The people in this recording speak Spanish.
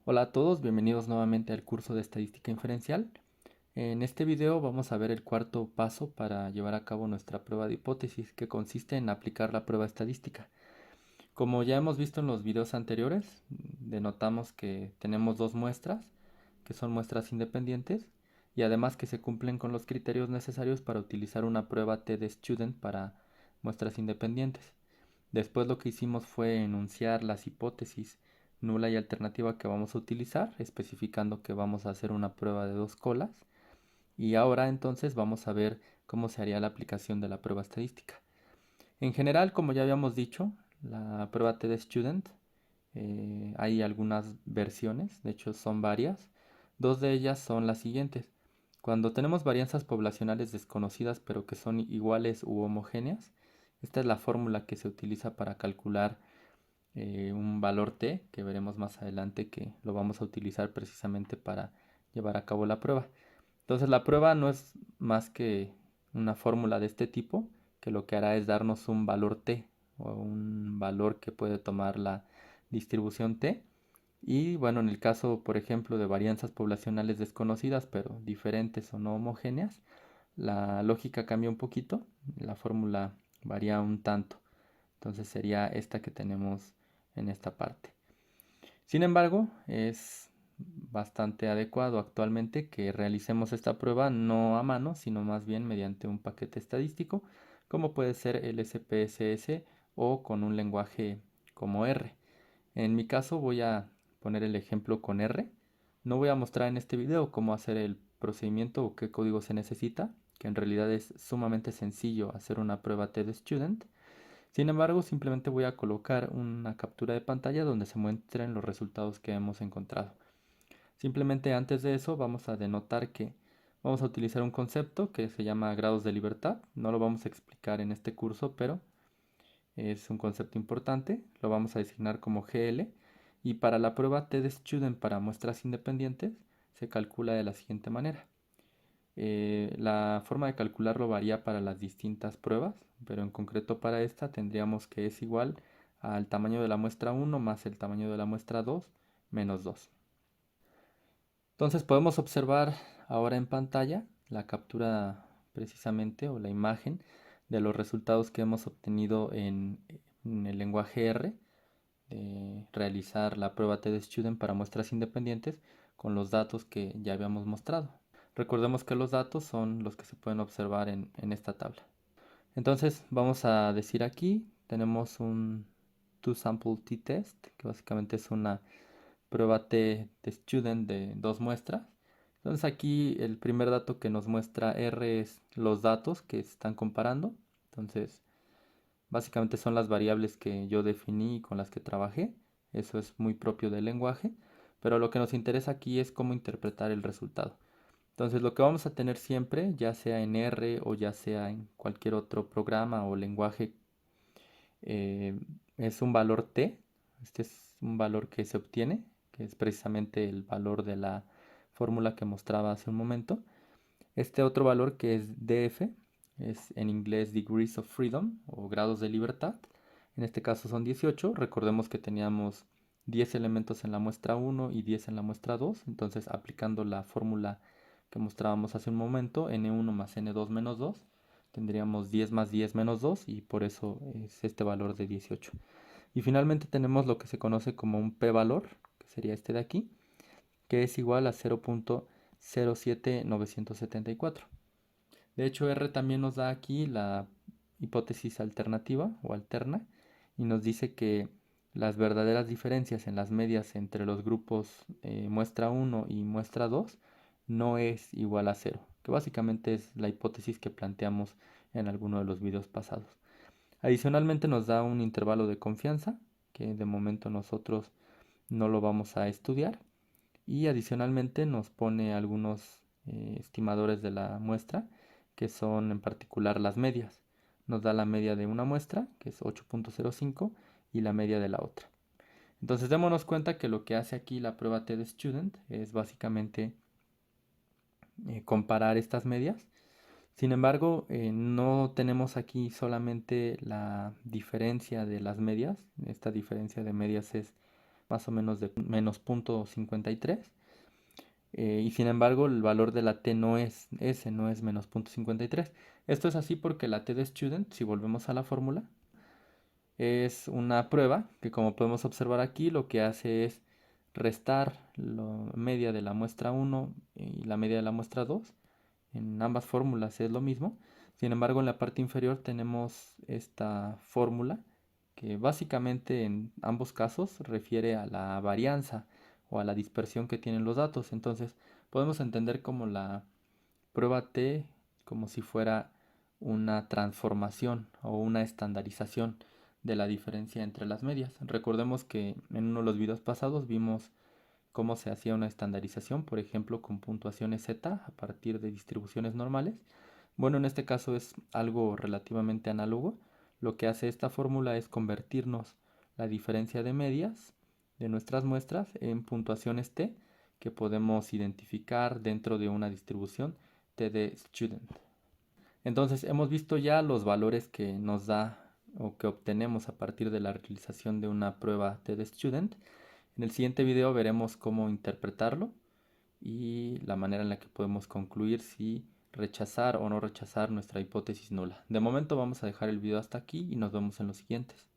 Hola a todos, bienvenidos nuevamente al curso de estadística inferencial. En este video vamos a ver el cuarto paso para llevar a cabo nuestra prueba de hipótesis, que consiste en aplicar la prueba estadística. Como ya hemos visto en los videos anteriores, denotamos que tenemos dos muestras, que son muestras independientes, y además que se cumplen con los criterios necesarios para utilizar una prueba T-de-Student para muestras independientes. Después lo que hicimos fue enunciar las hipótesis nula y alternativa que vamos a utilizar, especificando que vamos a hacer una prueba de dos colas. Y ahora entonces vamos a ver cómo se haría la aplicación de la prueba estadística. En general, como ya habíamos dicho, la prueba T-de-Student, hay algunas versiones, de hecho son varias. Dos de ellas son las siguientes. Cuando tenemos varianzas poblacionales desconocidas pero que son iguales u homogéneas, esta es la fórmula que se utiliza para calcular un valor t, que veremos más adelante que lo vamos a utilizar precisamente para llevar a cabo la prueba. Entonces la prueba no es más que una fórmula de este tipo, que lo que hará es darnos un valor t, o un valor que puede tomar la distribución t. Y bueno, en el caso, por ejemplo, de varianzas poblacionales desconocidas, pero diferentes o no homogéneas, la lógica cambia un poquito, la fórmula varía un tanto. Entonces sería esta que tenemos en esta parte. Sin embargo, es bastante adecuado actualmente que realicemos esta prueba no a mano, sino más bien mediante un paquete estadístico, como puede ser el SPSS o con un lenguaje como R. En mi caso voy a poner el ejemplo con R. No voy a mostrar en este video cómo hacer el procedimiento o qué código se necesita, que en realidad es sumamente sencillo hacer una prueba TED-Student. Sin embargo, simplemente voy a colocar una captura de pantalla donde se muestren los resultados que hemos encontrado. Simplemente antes de eso vamos a denotar que vamos a utilizar un concepto que se llama grados de libertad. No lo vamos a explicar en este curso, pero es un concepto importante. Lo vamos a designar como GL. Y para la prueba TED-Student para muestras independientes se calcula de la siguiente manera. La forma de calcularlo varía para las distintas pruebas, pero en concreto para esta tendríamos que es igual al tamaño de la muestra 1 más el tamaño de la muestra 2 menos 2. Entonces podemos observar ahora en pantalla la captura precisamente o la imagen de los resultados que hemos obtenido en el lenguaje R de realizar la prueba TED-Student para muestras independientes con los datos que ya habíamos mostrado. Recordemos que los datos son los que se pueden observar en esta tabla. Entonces vamos a decir aquí, tenemos un two-sample t-test, que básicamente es una prueba t de student de dos muestras. Entonces aquí el primer dato que nos muestra R es los datos que están comparando. Entonces básicamente son las variables que yo definí y con las que trabajé. Eso es muy propio del lenguaje. Pero lo que nos interesa aquí es cómo interpretar el resultado. Entonces lo que vamos a tener siempre, ya sea en R o ya sea en cualquier otro programa o lenguaje, eh, es un valor t. Este es un valor que se obtiene, que es precisamente el valor de la fórmula que mostraba hace un momento. Este otro valor que es df, es en inglés degrees of freedom o grados de libertad. En este caso son 18. Recordemos que teníamos 10 elementos en la muestra 1 y 10 en la muestra 2. Entonces aplicando la fórmula que mostrábamos hace un momento, n1 más n2 menos 2, tendríamos 10 más 10 menos 2 y por eso es este valor de 18. Y finalmente tenemos lo que se conoce como un p-valor, que sería este de aquí, que es igual a 0.07974. De hecho, R también nos da aquí la hipótesis alternativa o alterna y nos dice que las verdaderas diferencias en las medias entre los grupos muestra 1 y muestra 2 no es igual a 0, que básicamente es la hipótesis que planteamos en alguno de los videos pasados. Adicionalmente nos da un intervalo de confianza, que de momento nosotros no lo vamos a estudiar, y adicionalmente nos pone algunos estimadores de la muestra, que son en particular las medias. Nos da la media de una muestra, que es 8.05, y la media de la otra. Entonces démonos cuenta que lo que hace aquí la prueba TED-Student es básicamente comparar estas medias. Sin embargo, no tenemos aquí solamente la diferencia de las medias. Esta diferencia de medias es más o menos de menos 0.53. Y sin embargo el valor de la t no es ese, no es menos 0.53. Esto es así porque la t de student, si volvemos a la fórmula, es una prueba que, como podemos observar aquí, lo que hace es restar la media de la muestra 1 y la media de la muestra 2. En ambas fórmulas es lo mismo. Sin embargo, en la parte inferior tenemos esta fórmula que básicamente en ambos casos refiere a la varianza o a la dispersión que tienen los datos. Entonces, podemos entender como la prueba T como si fuera una transformación o una estandarización de la diferencia entre las medias. Recordemos que en uno de los videos pasados vimos cómo se hacía una estandarización, por ejemplo, con puntuaciones Z a partir de distribuciones normales. Bueno, en este caso es algo relativamente análogo. Lo que hace esta fórmula es convertirnos la diferencia de medias de nuestras muestras en puntuaciones T que podemos identificar dentro de una distribución T de student. Entonces hemos visto ya los valores que nos da o que obtenemos a partir de la realización de una prueba T de student. En el siguiente video veremos cómo interpretarlo y la manera en la que podemos concluir si rechazar o no rechazar nuestra hipótesis nula. De momento vamos a dejar el video hasta aquí y nos vemos en los siguientes.